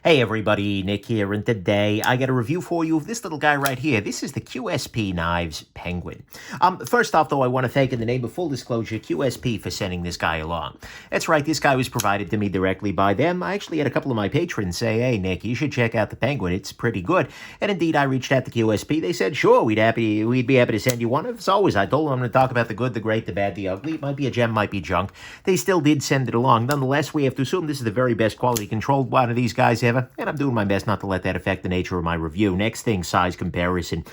Hey everybody, Nick here, and today I got a review for you of this little guy right here. This is the QSP Knives Penguin. First off, though, I want to thank, in the name of full disclosure, QSP for sending this guy along. That's right, this guy was provided to me directly by them. I actually had a couple of my patrons say, hey, Nick, you should check out the Penguin. It's pretty good. And indeed, I reached out to QSP. They said, sure, we'd be happy to send you one. As always, I told them I'm going to talk about the good, the great, the bad, the ugly. It might be a gem, might be junk. They still did send it along. Nonetheless, we have to assume this is the very best quality controlled one of these guys ever. And I'm doing my best not to let that affect the nature of my review. Next thing, size comparison.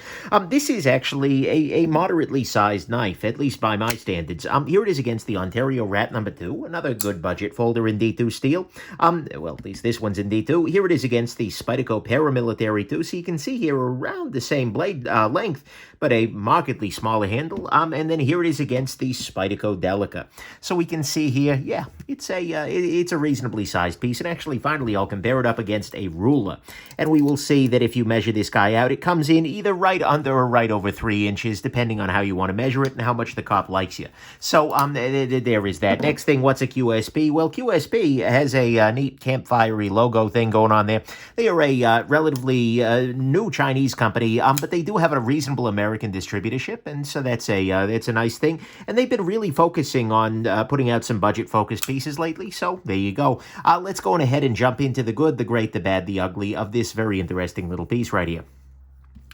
This is actually a moderately sized knife, at least by my standards. Here it is against the Ontario Rat number 2, another good budget folder in D2 steel. Well, at least this one's in D2. Here it is against the Spyderco Paramilitary 2, so you can see here around the same blade length, but a markedly smaller handle. And then here it is against the Spyderco Delica. So we can see here, yeah, it's a reasonably sized piece. And actually, finally, I'll compare it up against a ruler. And we will see that if you measure this guy out, it comes in either right under or right over 3 inches, depending on how you want to measure it and how much the cop likes you. So there is that. Next thing, what's a QSP? Well, QSP has a neat campfire-y logo thing going on there. They are a relatively new Chinese company, but they do have a reasonable American distributorship, and so that's a nice thing. And they've been really focusing on putting out some budget-focused pieces lately, so there you go. Let's go on ahead and jump into the good, the great, the bad, the ugly of this very interesting little piece right here.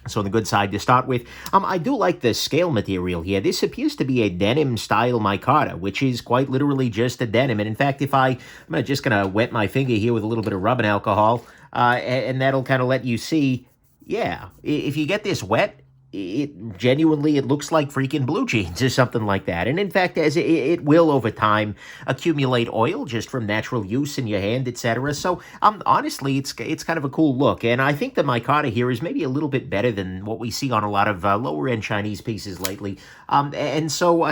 So on the good side to start with, I do like the scale material here. This appears to be a denim-style micarta, which is quite literally just a denim. And in fact, I'm just going to wet my finger here with a little bit of rubbing alcohol, and that'll kind of let you see, yeah, if you get this wet, it looks like freaking blue jeans or something like that. And in fact, as it will over time accumulate oil just from natural use in your hand, etc. So honestly, it's kind of a cool look. And I think the micarta here is maybe a little bit better than what we see on a lot of lower end Chinese pieces lately. And so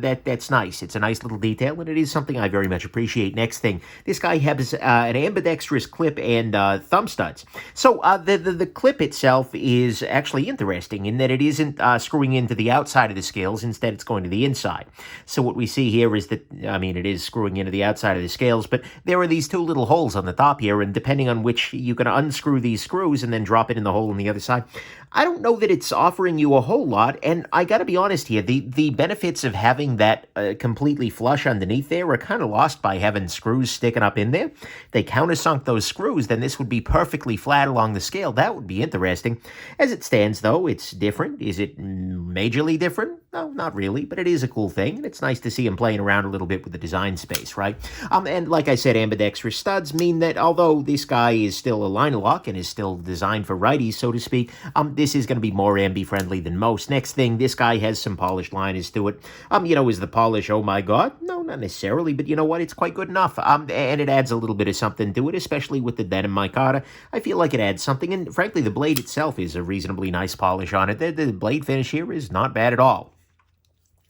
that's nice. It's a nice little detail, and it is something I very much appreciate. Next thing, this guy has an ambidextrous clip and thumb studs. So the clip itself is actually interesting in that it isn't screwing into the outside of the scales. Instead, it's going to the inside. So what we see here is that, it is screwing into the outside of the scales, but there are these two little holes on the top here, and depending on which, you can unscrew these screws and then drop it in the hole on the other side. I don't know that it's offering you a whole lot, and I gotta be honest here, the benefits of having that completely flush underneath there are kind of lost by having screws sticking up in there. If they countersunk those screws, then this would be perfectly flat along the scale. That would be interesting. As it stands, though, it's different. Is it majorly different? No, not really, but it is a cool thing, and it's nice to see him playing around a little bit with the design space, right? And like I said, ambidextrous studs mean that although this guy is still a line lock and is still designed for righties, so to speak, this is going to be more ambi-friendly than most. Next thing, this guy has some polished liners to it. Is the polish, oh my god? No, not necessarily, but you know what? It's quite good enough. And it adds a little bit of something to it, especially with the denim micarta. I feel like it adds something, and frankly, the blade itself is a reasonably nice polish on it. The blade finish here is not bad at all.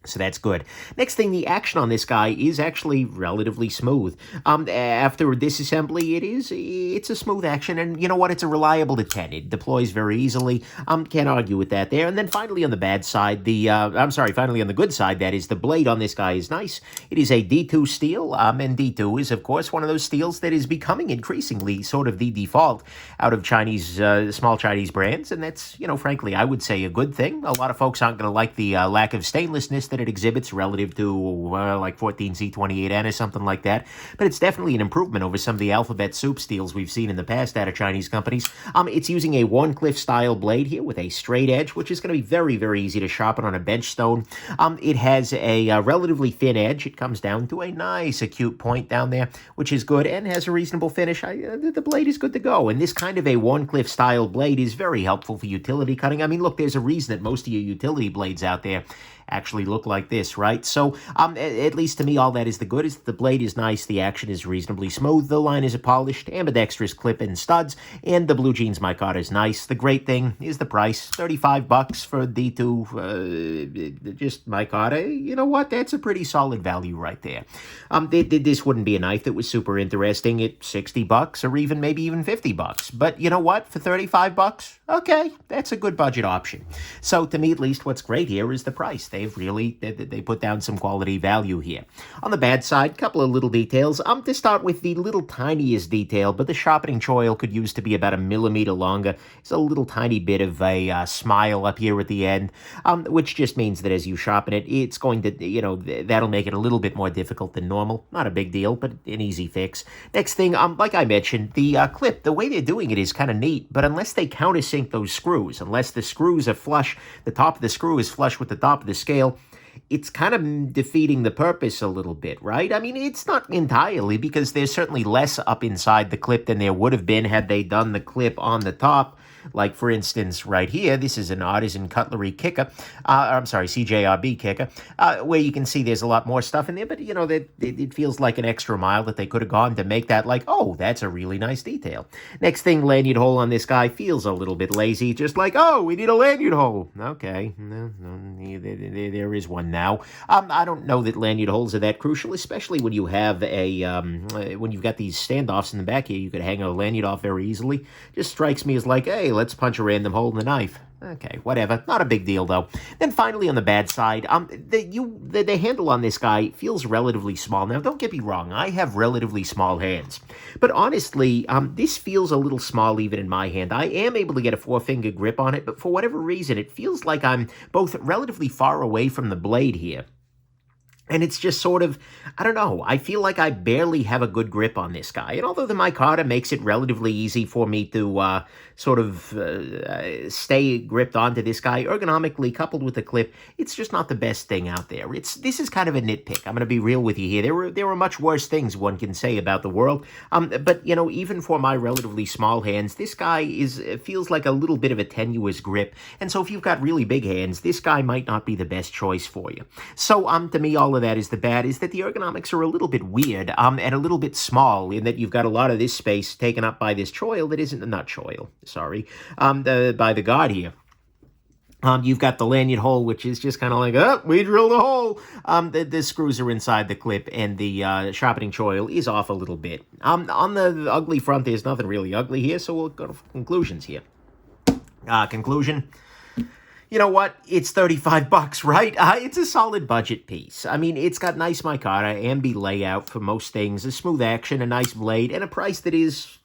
So that's good. Next thing, the action on this guy is actually relatively smooth. After disassembly, it's a smooth action, and you know what? It's a reliable to 10. It deploys very easily. Can't argue with that there. And then finally on the bad side, finally on the good side, that is, the blade on this guy is nice. It is a D2 steel, and D2 is, of course, one of those steels that is becoming increasingly sort of the default out of Chinese, small Chinese brands, and that's, frankly, I would say a good thing. A lot of folks aren't going to like the lack of stainlessness that it exhibits relative to like 14C28N or something like that, but it's definitely an improvement over some of the alphabet soup steels we've seen in the past out of Chinese companies. It's using a Warncliffe style blade here with a straight edge, which is going to be very, very easy to sharpen on a bench stone. It has a relatively thin edge. It comes down to a nice acute point down there, which is good, and has a reasonable finish. The blade is good to go, and this kind of a Warncliffe style blade is very helpful for utility cutting. Look, there's a reason that most of your utility blades out there actually look like this, right? So, at least to me, all that is the good is the blade is nice, the action is reasonably smooth, the liners are polished, ambidextrous clip and studs, and the blue jeans micarta is nice. The great thing is the price, $35 for D2, just micarta. You know what? That's a pretty solid value right there. This wouldn't be a knife that was super interesting at $60 or even maybe even $50. But you know what? For $35, okay, that's a good budget option. So to me, at least, what's great here is the price. They've really, they put down some quality value here. On the bad side, a couple of little details. To start with the little tiniest detail, but the sharpening choil could use to be about a millimeter longer. It's a little tiny bit of a smile up here at the end, which just means that as you sharpen it, it's going to, that'll make it a little bit more difficult than normal. Not a big deal, but an easy fix. Next thing, like I mentioned, the clip, the way they're doing it is kind of neat, but unless they countersink those screws, unless the screws are flush, the top of the screw is flush with the top of the scale, it's kind of defeating the purpose a little bit, right? I mean, it's not entirely, because there's certainly less up inside the clip than there would have been had they done the clip on the top. Like, for instance, right here, this is an Artisan Cutlery kicker, CJRB kicker, where you can see there's a lot more stuff in there, but, it feels like an extra mile that they could have gone to make that like, oh, that's a really nice detail. Next thing, lanyard hole on this guy feels a little bit lazy, just like, oh, we need a lanyard hole. Okay, no, there is one now. I don't know that lanyard holes are that crucial, especially when you have when you've got these standoffs in the back here, you could hang a lanyard off very easily. Just strikes me as like, hey, let's punch a random hole in the knife. Okay, whatever. Not a big deal, though. Then finally, on the bad side, the handle on this guy feels relatively small. Now, don't get me wrong. I have relatively small hands. But honestly, this feels a little small even in my hand. I am able to get a 4-finger grip on it, but for whatever reason, it feels like I'm both relatively far away from the blade here. And it's just sort of, I don't know, I feel like I barely have a good grip on this guy. And although the micarta makes it relatively easy for me to stay gripped onto this guy, ergonomically coupled with the clip, it's just not the best thing out there. This is kind of a nitpick. I'm going to be real with you here. There are much worse things one can say about the world. But, even for my relatively small hands, this guy feels like a little bit of a tenuous grip. And so if you've got really big hands, this guy might not be the best choice for you. So, to me, all of that is the bad, is that the ergonomics are a little bit weird, and a little bit small, in that you've got a lot of this space taken up by this choil that isn't, not choil, sorry, by the guard here. You've got the lanyard hole, which is just kind of like, oh, we drilled a hole. The screws are inside the clip, and the sharpening choil is off a little bit. On the ugly front, there's nothing really ugly here, so we'll go to conclusions here. Conclusion. You know what? It's $35, right? It's a solid budget piece. I mean, it's got nice micarta, ambi layout for most things, a smooth action, a nice blade, and a price that is,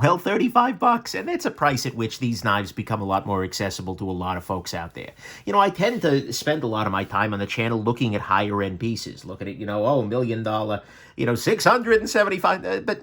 well, $35, and that's a price at which these knives become a lot more accessible to a lot of folks out there. I tend to spend a lot of my time on the channel looking at higher-end pieces, looking at, $1 million, $675, but,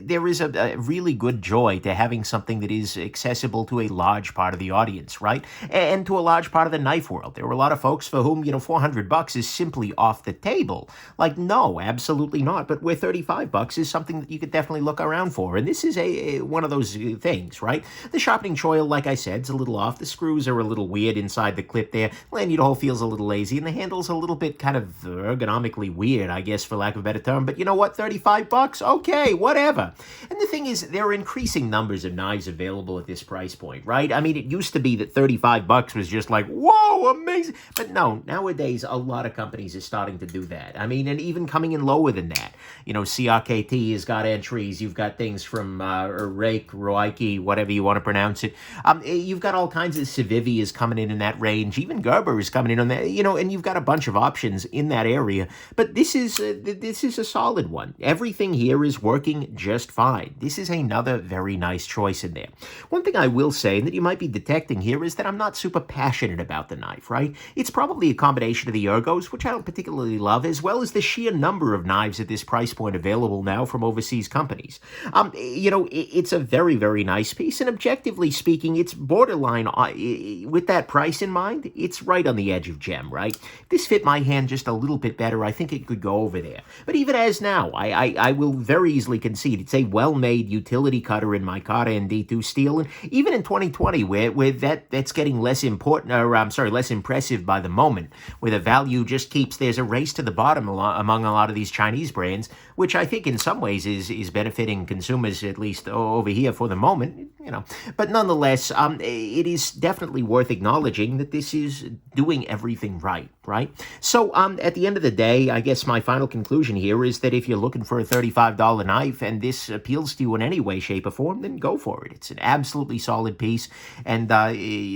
there is a really good joy to having something that is accessible to a large part of the audience, right? And to a large part of the knife world. There are a lot of folks for whom, $400 is simply off the table. Like, no, absolutely not, but where $35 is something that you could definitely look around for, and this is one of those things, right? The sharpening choil, like I said, is a little off. The screws are a little weird inside the clip there. Lanyard hole feels a little lazy, and the handle's a little bit kind of ergonomically weird, I guess, for lack of a better term. But you know what? $35? Okay, whatever. And the thing is, there are increasing numbers of knives available at this price point, right? I mean, it used to be that $35 was just like, whoa, amazing. But no, nowadays, a lot of companies are starting to do that. I mean, and even coming in lower than that. CRKT has got entries. You've got things from Roike, whatever you want to pronounce it. You've got all kinds of Civivi is coming in that range. Even Gerber is coming in on that, and you've got a bunch of options in that area. But this is a solid one. Everything here is working just fine. This is another very nice choice in there. One thing I will say, and that you might be detecting here, is that I'm not super passionate about the knife, right? It's probably a combination of the ergos, which I don't particularly love, as well as the sheer number of knives at this price point available now from overseas companies. It's a very, very nice piece, and objectively speaking, it's borderline, with that price in mind, it's right on the edge of gem, right? If this fit my hand just a little bit better, I think it could go over there. But even as now, I will very easily concede it's a well-made utility cutter in micarta and D2 steel, and even in 2020, where that's getting less important, less impressive by the moment, where the value just keeps, there's a race to the bottom among a lot of these Chinese brands, which I think in some ways is benefiting consumers, at least least over here for the moment, But nonetheless, it is definitely worth acknowledging that this is doing everything right? So at the end of the day, I guess my final conclusion here is that if you're looking for a $35 knife and this appeals to you in any way, shape, or form, then go for it. It's an absolutely solid piece, and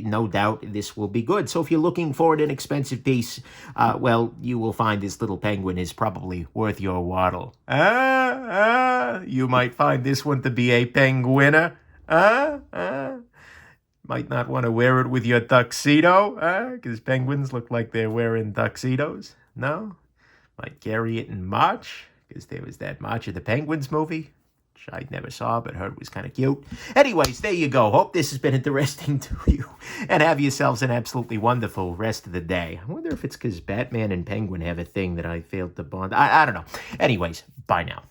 no doubt this will be good. So if you're looking for an inexpensive piece, well, you will find this little penguin is probably worth your waddle. You might find this one to be a penguiner. Might not want to wear it with your tuxedo, because penguins look like they're wearing tuxedos. No? Might carry it in March, because there was that March of the Penguins movie, which I never saw, but heard was kind of cute. Anyways, there you go. Hope this has been interesting to you, and have yourselves an absolutely wonderful rest of the day. I wonder if it's because Batman and Penguin have a thing that I failed to bond. I don't know. Anyways, bye now.